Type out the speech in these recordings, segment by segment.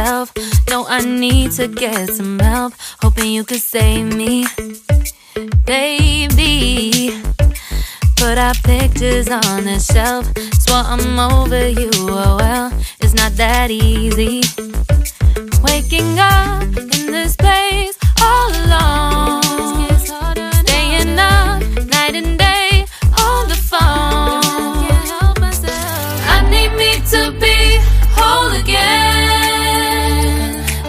myself. No, I need to get some help. Hoping you could save me, baby. Put our pictures on the shelf. Swore I'm over you, oh well, it's not that easy. Waking up in this place all alone, staying up night and day on the phone. I need me to be whole again.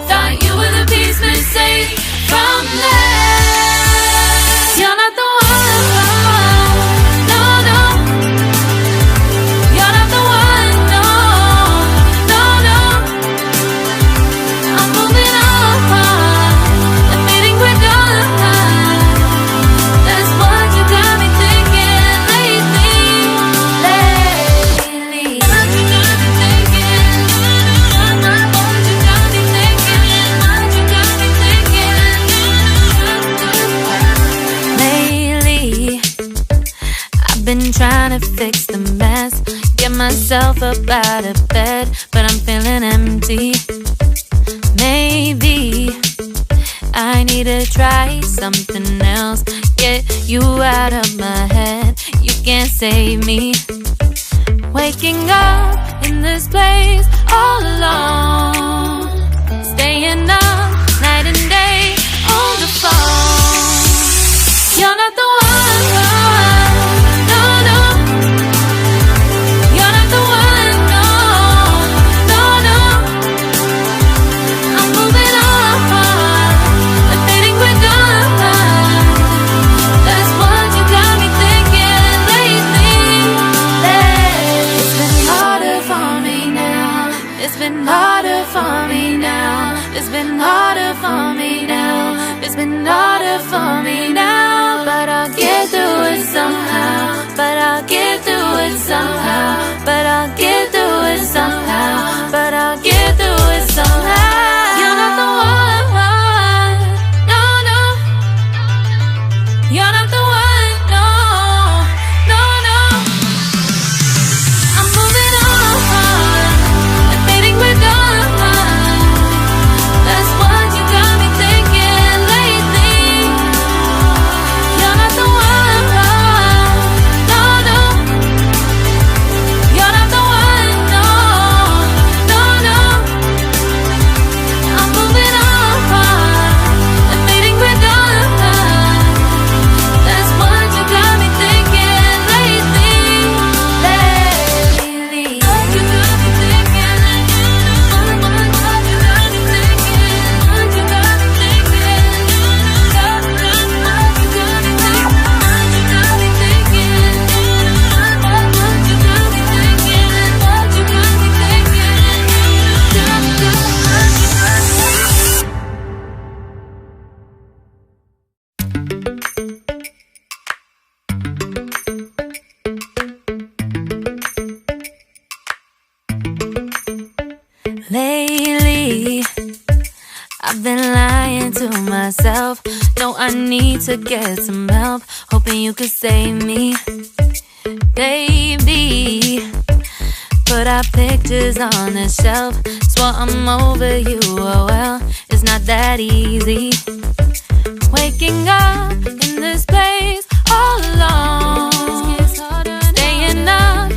Thought you were the piece missing from left. You're not the one, no, no. You're not the one, no, no, no. I'm moving on, admitting we're done. That's what you got me thinking lately. What you got me thinking? What you got me thinking? What you got me thinking? Lately, I've been trying to fix the mess, get myself up out of bed, but I'm feeling empty. Maybe I need to try something else, get you out of my head. You can't save me. Waking up in this place all alone, staying up night and day on the phone. You're not the one, no, no. You're not the one, no, no, no. I'm moving on, admitting we're done. That's what you got me thinking lately. It's been harder for me now. It's been harder for me now. It's been harder for me now. It's been harder for me now. But I'll get through it somehow. But I'll get through it somehow. But I'll get through it somehow. But I'll get through it somehow. You're not the one, no, no. You're not the one, no, no, no. I'm moving on, admitting we're done. That's what you got me thinking lately. You're not the one, no, no. You're not the one, no, no, no. I'm moving on, admitting we're done. That's what you got me thinking lately. What you got me thinking? What you got me thinking? What you got me thinking? What you got me thinking? What you got me thinking? What you got me thinking? What you got me thinking? Lately, I've been lying to myself. No, I need to get some help. Hoping you could save me, baby. Put our pictures on the shelf. Swore I'm over you, oh well, it's not that easy. Waking up